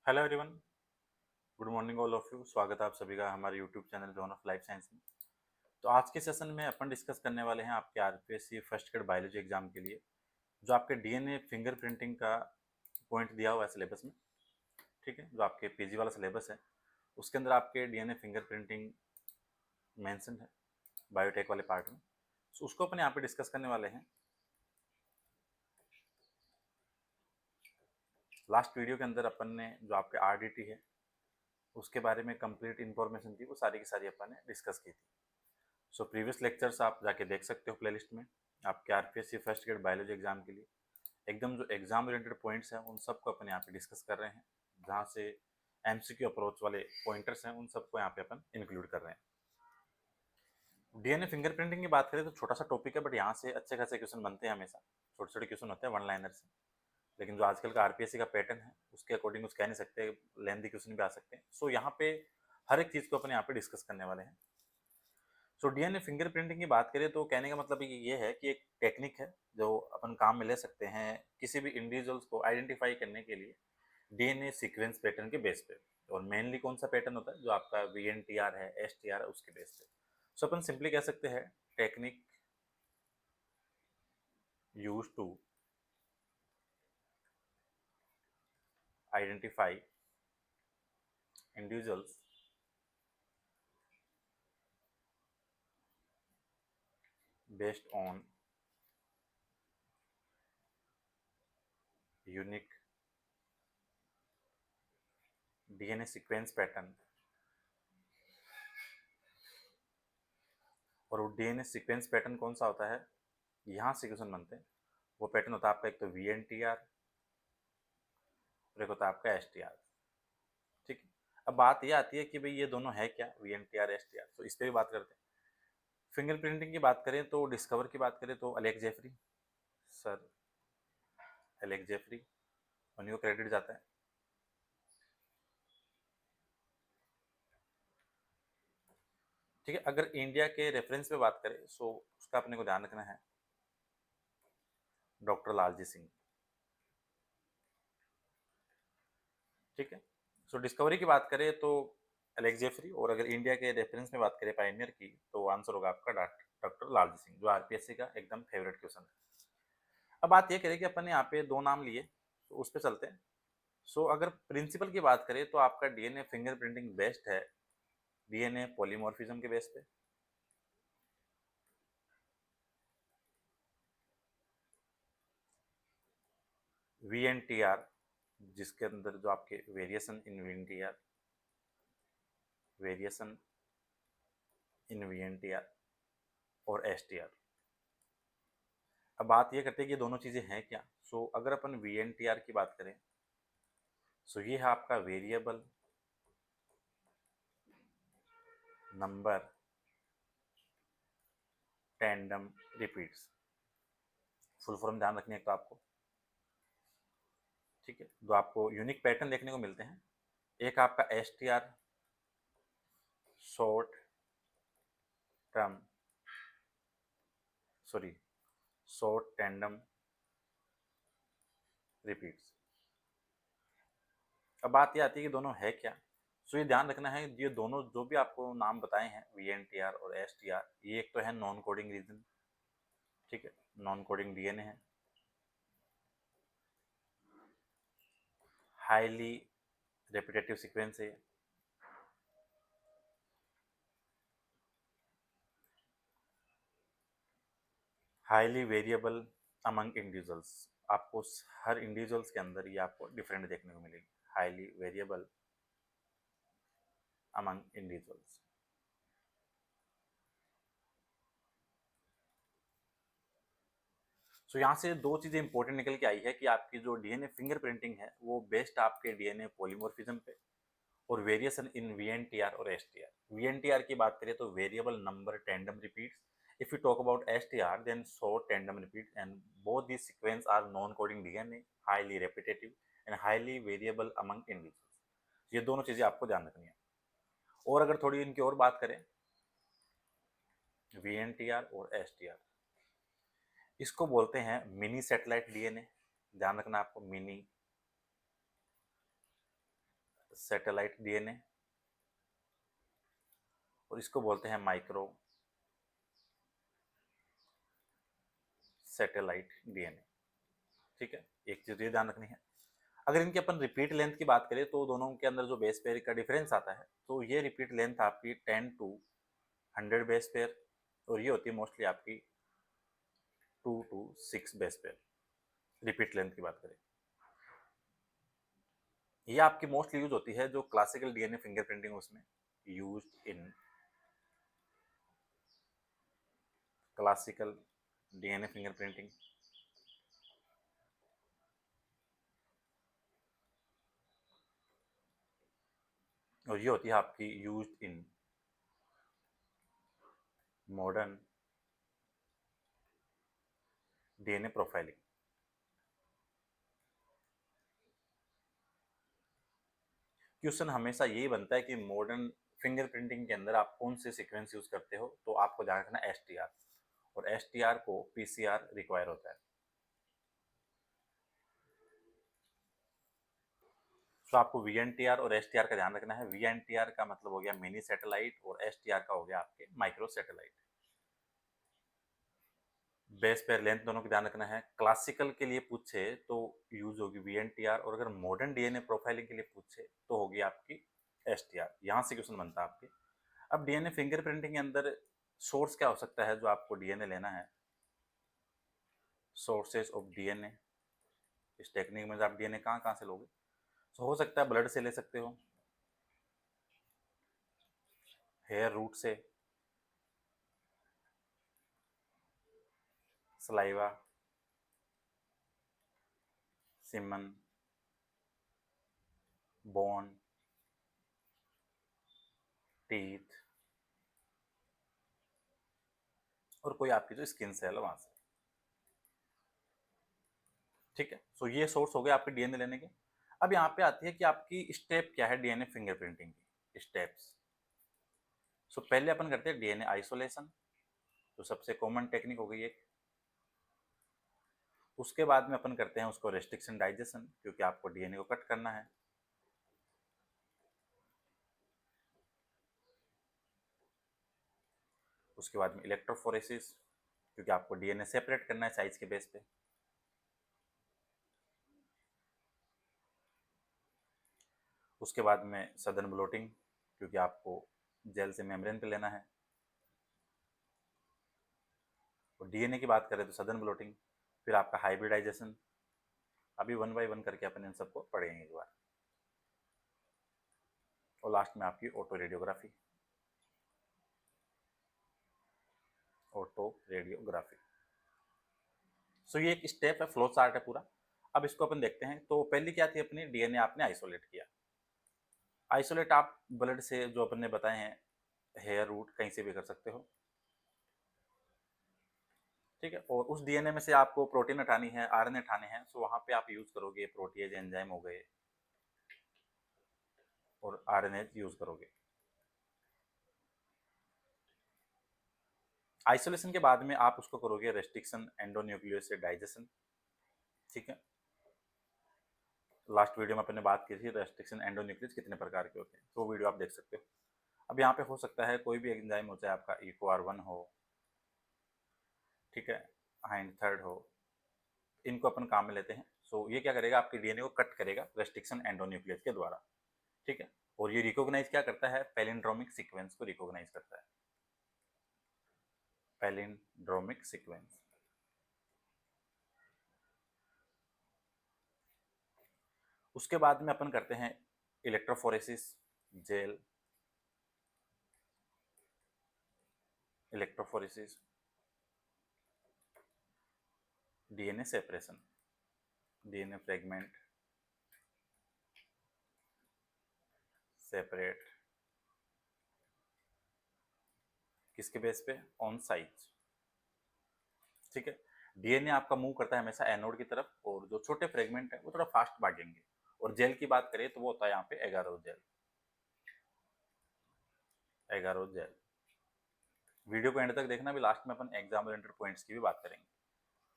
Hello everyone, good morning all of you. स्वागत है आप सभी का हमारे YouTube channel zone of life science में। तो आज के सेशन में अपन डिस्कस करने वाले हैं आपके RPSC first grade biology exam के लिए जो आपके डीएनए फिंगरप्रिंटिंग का पॉइंट दिया हुआ है सिलेबस में। ठीक है, जो आपके पीजी वाला सिलेबस है उसके अंदर आपके डीएनए फिंगरप्रिंटिंग मेंशन है बायोटेक वाले पार्ट में। तो उसको अपन यहाँ पे डिस्कस करने वाले हैं। लास्ट वीडियो के अंदर अपन ने जो आपके आरडीटी है उसके बारे में कंप्लीट इन्फॉर्मेशन थी, वो सारी की सारी अपन ने डिस्कस की थी। सो प्रीवियस लेक्चर्स आप जाके देख सकते हो प्लेलिस्ट में। आपके RPSC first grade biology exam के लिए एकदम जो एग्जाम ओरिएंटेड पॉइंट्स हैं उन सबको अपन यहाँ पे डिस्कस कर रहे हैं, जहाँ से एमसीक्यू अप्रोच वाले पॉइंटर्स हैं उन सबको यहाँ पे अपन इंक्लूड कर रहे हैं। डीएनए फिंगरप्रिंटिंग की बात करें तो छोटा सा टॉपिक है, बट यहाँ से अच्छे खासे क्वेश्चन बनते हैं हमेशा। छोटे छोटे क्वेश्चन होते हैं वन लाइनर से, लेकिन जो आजकल का आरपीएससी का पैटर्न है उसके अकॉर्डिंग कुछ कह नहीं सकते, लेंथी क्वेश्चन भी आ सकते हैं। सो यहाँ पे हर एक चीज़ को अपन यहाँ पे डिस्कस करने वाले हैं। सो डीएनए फिंगरप्रिंटिंग की बात करें तो कहने का मतलब ये है कि एक टेक्निक है जो अपन काम में ले सकते हैं किसी भी इंडिविजुअल्स को आइडेंटिफाई करने के लिए डीएनए सीक्वेंस पैटर्न के बेस पे। और मेनली कौन सा पैटर्न होता है, जो आपका वीएनटीआर है, एसटीआर है, उसके बेस पे। सो अपन सिंपली कह सकते हैं technique used to identify individuals based on unique DNA sequence pattern. और वो डीएनए सीक्वेंस पैटर्न कौन सा होता है, यहाँ से क्वेश्चन बनते हैं। वो पैटर्न होता है आपका एक तो वीएनटीआर और एक होता है आपका एसटीआर। ठीक है, अब बात ये आती है कि भाई ये दोनों है क्या, वीएनटीआर एसटीआर। तो इस पर भी बात करते हैं। फिंगरप्रिंटिंग की बात करें तो डिस्कवर की बात करें तो Alex Jeffrey sir, Alex Jeffrey, उन्हीं को क्रेडिट जाता है। ठीक है, अगर इंडिया के रेफरेंस पे बात करें सो उसका अपने को ध्यान रखना है डॉक्टर लालजी सिंह। ठीक है, सो डिस्कवरी की बात करें तो एलेक्स जेफरी, और अगर इंडिया के रेफरेंस में बात करें पायनियर की तो आंसर होगा आपका डॉक्टर लालजी सिंह, जो आरपीएससी का एकदम फेवरेट क्वेश्चन है। अब बात ये करें कि अपन ने यहाँ पे दो नाम लिए, तो उस पर चलते हैं। सो अगर प्रिंसिपल की बात करें तो आपका डीएनए फिंगरप्रिंटिंग बेस्ड है डीएनए पॉलीमॉर्फिज्म के बेस पे। वीएनटीआर जिसके अंदर जो आपके variation in VNTR, variation in VNTR और एसटीआर। अब बात ये करते हैं कि ये दोनों चीज़ें हैं क्या। सो अगर अपन वीएनटीआर की बात करें सो ये है आपका variable number tandem repeats. Full form ध्यान रखनी है तो आपको। ठीक है, जो आपको यूनिक पैटर्न देखने को मिलते हैं, एक आपका STR short term, sorry, short tandem repeats. अब बात ये आती है कि दोनों है क्या। सो ये ध्यान रखना है, ये दोनों जो भी आपको नाम बताए हैं वीएनटीआर और एसटीआर, ये एक तो है नॉन कोडिंग रीजन। ठीक है, नॉन कोडिंग डीएनए है, हाईली रेपिटेटिव सीक्वेंस है, हाईली वेरिएबल अमंग इंडिविजुअल्स। आपको हर इंडिविजुअल्स के अंदर ये आपको डिफरेंट देखने को मिलेगी, हाईली वेरिएबल अमंग इंडिविजुअल्स। सो यहाँ से दो चीज़ें इंपॉर्टेंट निकल के आई है कि आपकी जो डीएनए फिंगरप्रिंटिंग है वो बेस्ड आपके डीएनए पॉलीमॉर्फिज्म पे और वेरिएशन इन वीएनटीआर और एसटीआर। वीएनटीआर की बात करें तो variable number tandem repeats. If you talk about STR then short tandem repeat, and both this sequence are non coding DNA, highly repetitive and highly variable among individuals. ये दोनों चीज़ें आपको ध्यान रखनी है। और अगर थोड़ी इनकी और बात करें वीएनटीआर और एसटीआर, इसको बोलते हैं मिनी सैटेलाइट डीएनए। ध्यान रखना आपको, मिनी सैटेलाइट डीएनए, और इसको बोलते हैं माइक्रो सैटेलाइट डीएनए। ठीक है, एक चीज ये ध्यान रखनी है। अगर इनकी अपन रिपीट लेंथ की बात करें तो दोनों के अंदर जो बेस पेयर का डिफरेंस आता है, तो ये रिपीट लेंथ आपकी 10 टू 100 बेस पेयर, और ये होती है मोस्टली आपकी 2 to 6 base pair, repeat length की बात करें। ये आपकी मोस्टली यूज होती है जो क्लासिकल डीएनए फिंगरप्रिंटिंग, उसमें use in classical DNA fingerprinting. और ये होती है आपकी use in modern DNA profiling. Question हमेशा यही बनता है कि मॉडर्न फिंगरप्रिंटिंग के अंदर आप कौन से सीक्वेंस यूज करते हो, तो आपको ध्यान रखना एसटीआर, और एसटीआर को पीसीआर रिक्वायर होता है। तो आपको वीएनटीआर और एसटीआर का ध्यान रखना है। वीएनटीआर का मतलब हो गया मिनी सैटेलाइट, और एसटीआर का हो गया आपके micro satellite. Base pair length दोनों का ध्यान रखना है। क्लासिकल के लिए पूछे तो यूज होगी वीएनटीआर, और अगर मॉडर्न डीएनए प्रोफाइलिंग के लिए पूछे तो होगी आपकी एसटीआर। यहाँ से क्वेश्चन बनता है आपके। अब डीएनए फिंगरप्रिंटिंग के अंदर सोर्स क्या हो सकता है जो आपको डीएनए लेना है? सोर्सेज ऑफ डीएनए, इस टेक्निक में आप डीएनए कहाँ कहाँ से लोगे? तो हो सकता है ब्लड से ले सकते हो, हेयर रूट से, सलाइवा, सिमन, बोन, टीथ, और कोई आपकी जो स्किन सेल है वहां से। ठीक है, सो ये सोर्स हो गए आपके डीएनए लेने के। अब यहाँ पे आती है कि आपकी स्टेप क्या है डीएनए फिंगरप्रिंटिंग की स्टेप्स। सो पहले अपन करते हैं डीएनए आइसोलेशन, तो सबसे कॉमन टेक्निक हो गई एक। उसके बाद में अपन करते हैं उसको रेस्ट्रिक्शन डाइजेशन, क्योंकि आपको डीएनए को कट करना है। उसके बाद में इलेक्ट्रोफोरेसिस, क्योंकि आपको डीएनए सेपरेट करना है साइज के बेस पे। उसके बाद में सदर्न ब्लोटिंग, क्योंकि आपको जेल से मेम्ब्रेन पे लेना है। और डीएनए की बात करें तो सदर्न ब्लोटिंग, फिर आपका हाइब्रिडाइजेशन। अभी वन बाय वन करके अपन इन सबको पढ़ेंगे एक बार। और लास्ट में आपकी ऑटो रेडियोग्राफी, ऑटो रेडियोग्राफी। सो ये एक स्टेप है, फ्लो चार्ट है पूरा। अब इसको अपन देखते हैं। तो पहली क्या थी अपनी, डीएनए आपने आइसोलेट किया। आइसोलेट आप ब्लड से जो अपन ने बताए हैं, हेयर रूट कहीं से भी कर सकते हो। ठीक है, और उस डीएनए में से आपको प्रोटीन हटानी है, आरएनए हटाने हैं, सो वहां पे आप यूज करोगे प्रोटीएज एंजाइम हो गए, और आरएनए यूज करोगे। आइसोलेशन के बाद में आप उसको करोगे रेस्ट्रिक्शन एंडोन्यूक्लियस से डाइजेशन। ठीक है, लास्ट वीडियो में अपने बात की थी रेस्ट्रिक्शन एंडोन्यूक्लियस कितने प्रकार के होते हैं, तो वो वीडियो आप देख सकते हो। अब यहाँ पे हो सकता है कोई भी एंजाइम हो, चाहे आपका EcoR1 हो, ठीक है, हाइंड थर्ड हो, इनको अपन काम में लेते हैं। सो ये क्या करेगा, आपके डीएनए को कट करेगा रेस्ट्रिक्शन एंडोन्यूक्लियस के द्वारा। ठीक है, और ये रिकॉग्नाइज क्या करता है, पैलिंड्रोमिक सीक्वेंस को रिकॉग्नाइज करता है, पैलिंड्रोमिक सीक्वेंस। उसके बाद में अपन करते हैं electrophoresis, gel, electrophoresis, DNA separation, DNA fragment separate, किसके बेस पे, ऑन साइज। ठीक है, डीएनए आपका मूव करता है हमेशा एनोड की तरफ, और जो छोटे फ्रेगमेंट है वो थोड़ा फास्ट भागेंगे। और जेल की बात करें तो वो होता है यहाँ पे एगारो जेल, एगारो जेल। वीडियो को एंड तक देखना, भी लास्ट में अपन एग्जाम ओरिएंटेड पॉइंट्स की भी बात करेंगे।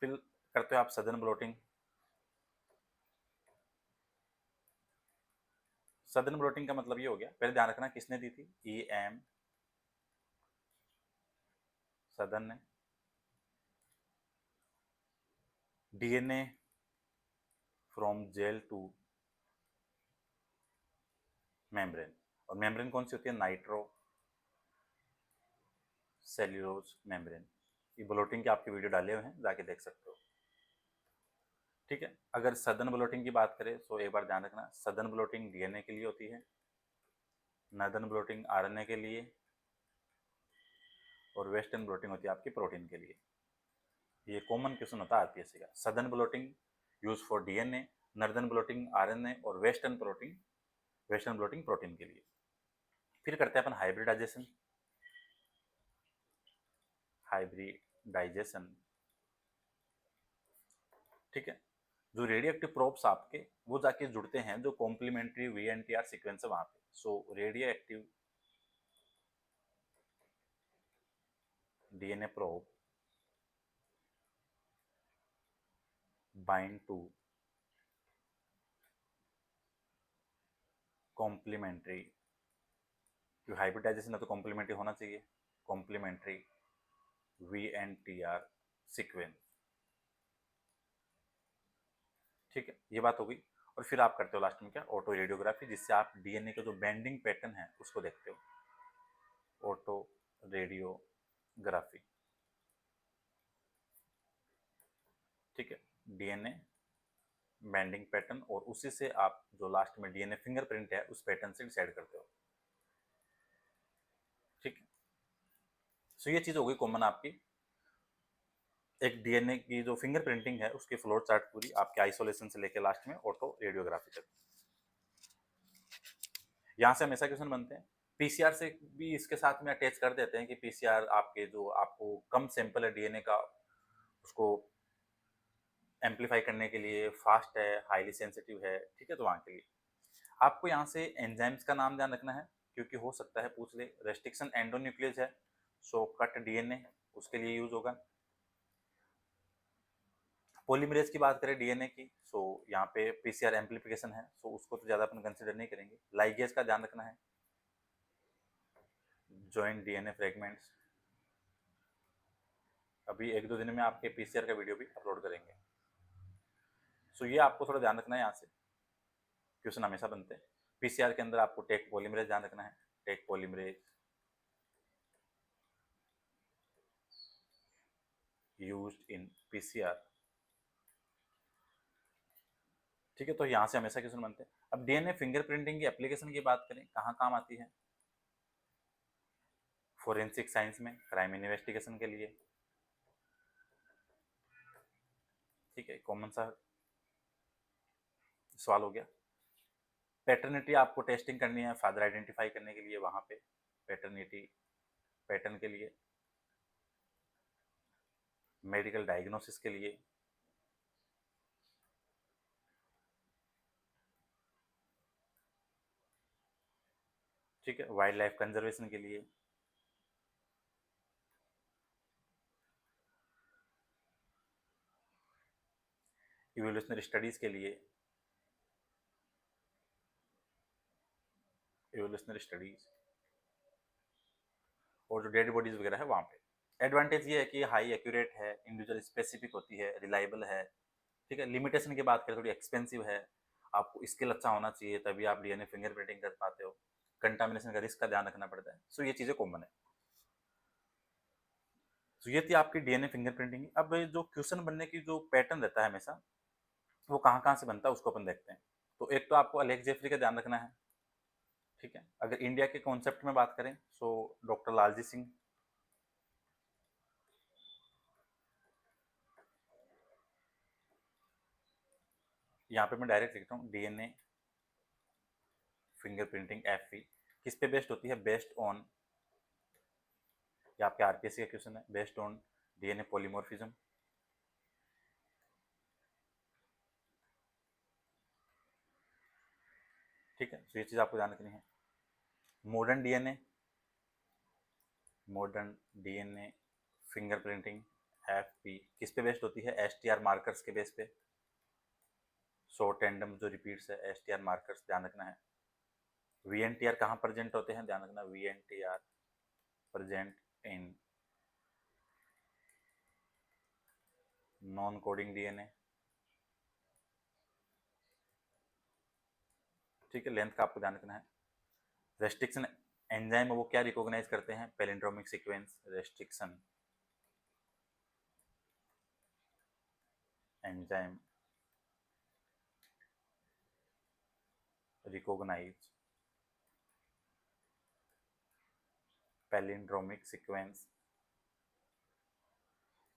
फिर करते हो आप सदर्न ब्लोटिंग। सदर्न ब्लॉटिंग का मतलब ये हो गया, पहले ध्यान रखना किसने दी थी, EM सदर्न ने। DNA from gel to membrane, और मेम्ब्रेन कौन सी होती है, नाइट्रो सेल्यूलोज मेम्ब्रेन। ये ब्लोटिंग के आपके वीडियो डाले हुए हैं, जाके देख सकते हो। ठीक है, अगर सदर्न ब्लोटिंग की बात करें तो एक बार ध्यान रखना, सदर्न ब्लोटिंग DNA के लिए होती है, नॉर्दर्न ब्लोटिंग RNA के लिए, और वेस्टर्न ब्लोटिंग होती है आपकी प्रोटीन के लिए। ये कॉमन क्वेश्चन होता है आरपीएससी का। Southern blotting used for DNA, northern blotting RNA, और वेस्टर्न ब्लोटिंग प्रोटीन के लिए। फिर करते हैं अपन हाइब्रिडाइजेशन। ठीक है, जो रेडियोएक्टिव प्रोब्स आपके वो जाके जुड़ते हैं जो कॉम्प्लीमेंट्री VNTR सीक्वेंस है वहां पे। So radioactive DNA probe bind to complementary, क्योंकि हाइब्रिडाइजेशन है तो कॉम्प्लीमेंट्री होना चाहिए, कॉम्प्लीमेंट्री VNTR सीक्वेंस। ठीक है, ये बात हो गई। और फिर आप करते हो लास्ट में क्या, ऑटो रेडियोग्राफी, जिससे आप DNA का जो बेंडिंग पैटर्न है उसको देखते हो, ऑटो रेडियोग्राफी। ठीक है, DNA बेंडिंग पैटर्न, और उसी से आप जो लास्ट में DNA फिंगरप्रिंट है उस पैटर्न से डिसाइड करते हो। ठीक है, सो ये चीज हो गई कॉमन आपकी, एक DNA की जो फिंगरप्रिंटिंग है उसकी फ्लोर चार्ट पूरी आपके आइसोलेशन से लेके लास्ट में ऑटो रेडियोग्राफी तक। यहाँ से हमेशा क्वेश्चन बनते हैं, पीसीआर से भी इसके साथ में अटैच कर देते हैं कि पीसीआर आपके जो आपको कम सैंपल है DNA का उसको एम्पलीफाई करने के लिए फास्ट है, हाईली सेंसिटिव है। ठीक है, तो वहाँ के लिए आपको यहाँ से एंजाइम्स का नाम ध्यान रखना है, क्योंकि हो सकता है पूछ ले। रेस्ट्रिक्शन एंडोन्यूक्लियस है, सो कट DNA उसके लिए यूज होगा। पॉलीमरेज की बात करें DNA की, सो यहाँ पे पीसीआर एम्पलीफिकेशन है, सो उसको तो ज़्यादा अपन कंसिडर नहीं करेंगे। लाइगेज का ध्यान रखना है, जॉइंट DNA फ्रेगमेंट्स। अभी एक दो दिन में आपके पीसीआर का वीडियो भी अपलोड करेंगे, सो ये आपको थोड़ा ध्यान रखना है। यहाँ से क्वेश्चन हमेशा बनते हैं। पीसीआर के अंदर आपको टेक पॉलीमरेज ध्यान रखना है, Taq polymerase used in PCR. ठीक है, तो यहाँ से हमेशा क्वेश्चन बनते हैं। अब DNA फिंगरप्रिंटिंग की एप्लीकेशन की बात करें, कहाँ काम आती है, फोरेंसिक साइंस में, क्राइम इन्वेस्टिगेशन के लिए। ठीक है, कॉमन सा सवाल हो गया। पैटर्निटी आपको टेस्टिंग करनी है, फादर आइडेंटिफाई करने के लिए, वहां पे पैटर्निटी पैटर्न के लिए, मेडिकल डायग्नोसिस के लिए। ठीक है, वाइल्ड लाइफ कंजर्वेशन के लिए, इवोल्यूशनरी स्टडीज के लिए, इवोल्यूशनरी स्टडीज, और जो डेड बॉडीज वगैरह है वहाँ पे। एडवांटेज ये है कि हाई एक्यूरेट है, इंडिविजुअल स्पेसिफिक होती है, रिलायबल है। ठीक है, लिमिटेशन की बात करें थोड़ी एक्सपेंसिव है, आपको स्किल अच्छा होना चाहिए तभी आप DNA फिंगरप्रिंटिंग कर पाते हो, कंटामिनेशन का रिस्क का ध्यान रखना पड़ता है। सो ये चीज़ें कॉमन है। तो ये थी आपकी DNA फिंगरप्रिंटिंग। अब जो क्वेश्चन बनने की जो पैटर्न रहता है हमेशा, वो कहाँ कहाँ से बनता है उसको अपन देखते हैं। तो एक तो आपको अलेक्स जेफरी का ध्यान रखना है। ठीक है, अगर इंडिया के कॉन्सेप्ट में बात करें सो डॉक्टर लालजी सिंह, यहाँ पे मैं डायरेक्ट लिखता हूँ DNA फिंगरप्रिंटिंग FP किस पे बेस्ड होती है, बेस्ड ऑन, ये आपके आरपीएससी का क्वेश्चन है, बेस्ड ऑन DNA पॉलीमॉर्फिज्म। ठीक है, तो ये चीज़ आपको ध्यान रखनी है। मॉडर्न DNA फिंगरप्रिंटिंग FP किस पे बेस्ड होती है, STR मार्कर्स के बेस पे। शॉर्ट टैंडम जो रिपीट्स है, STR मार्कर्स ध्यान रखना है। VNTR कहाँ प्रेजेंट होते हैं, ध्यान रखना, VNTR present in non coding DNA। ठीक है, लेंथ का आपको ध्यान रखना है। रेस्ट्रिक्शन एंजाइम वो क्या रिकॉग्नाइज करते हैं, palindromic sequence restriction enzyme recognise palindromic sequence.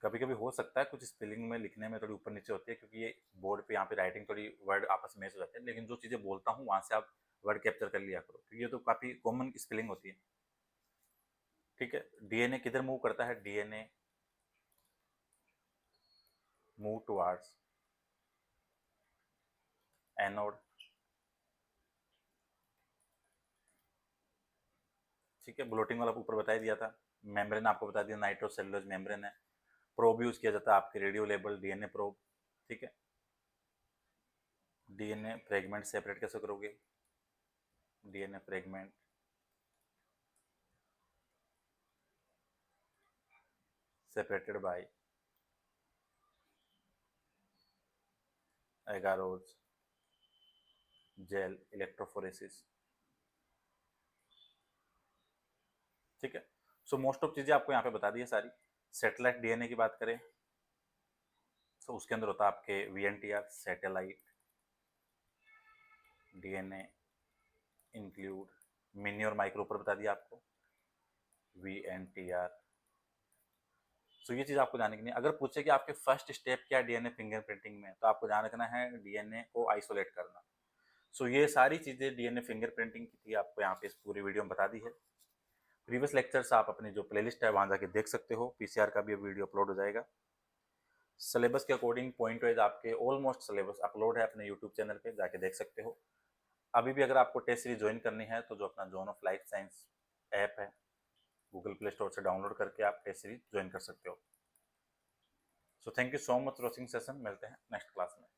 कभी कभी हो सकता है कुछ स्पेलिंग में लिखने में थोड़ी ऊपर नीचे होती है, क्योंकि ये बोर्ड पे यहाँ पे राइटिंग थोड़ी वर्ड आपस में मैच हो जाते हैं, लेकिन जो चीज़ें बोलता हूँ वहाँ से आप वर्ड कैप्चर कर लिया करो, क्योंकि ये तो काफ़ी कॉमन स्पेलिंग होती है। ठीक है, DNA किधर मूव करता है, DNA मूव टुवार्ड्स एनोड। ठीक है, ब्लोटिंग वाला ऊपर बता ही दिया था। मेम्ब्रेन आपको बता दिया, नाइट्रोसेलुलोज मेम्ब्रेन है। प्रोब यूज किया जाता है आपके रेडियो लेबल DNA प्रोब। ठीक है, DNA फ्रेगमेंट सेपरेट कैसे करोगे, DNA fragment separated by agarose gel electrophoresis. ठीक है, सो मोस्ट ऑफ चीज़ें आपको यहाँ पे बता दी है सारी। सैटेलाइट DNA की बात करें तो उसके अंदर होता है आपके VNTR satellite DNA include mini और माइक्रो पर बता दिया आपको VNTR। सो ये चीज़ आपको जानने की नहीं। अगर पूछे कि आपके फर्स्ट स्टेप क्या है DNA फिंगरप्रिंटिंग में, तो आपको ध्यान रखना है DNA को आइसोलेट करना। सो ये सारी चीज़ें DNA फिंगरप्रिंटिंग की थी, आपको यहाँ पे इस पूरी वीडियो में बता दी है। प्रीवियस लेक्चर्स आप अपनी जो प्लेलिस्ट है वहाँ जाके देख सकते हो, PCR का भी वीडियो अपलोड हो जाएगा। सिलेबस के अकॉर्डिंग पॉइंट वाइज आपके ऑलमोस्ट सिलेबस अपलोड है अपने यूट्यूब चैनल पे, जाके देख सकते हो। अभी भी अगर आपको टेस्ट सीरीज ज्वाइन करनी है तो जो अपना zone of life science app है गूगल प्ले स्टोर से डाउनलोड करके आप टेस्ट सीरीज ज्वाइन कर सकते हो। So thank you so much for watching session, मिलते हैं नेक्स्ट क्लास में।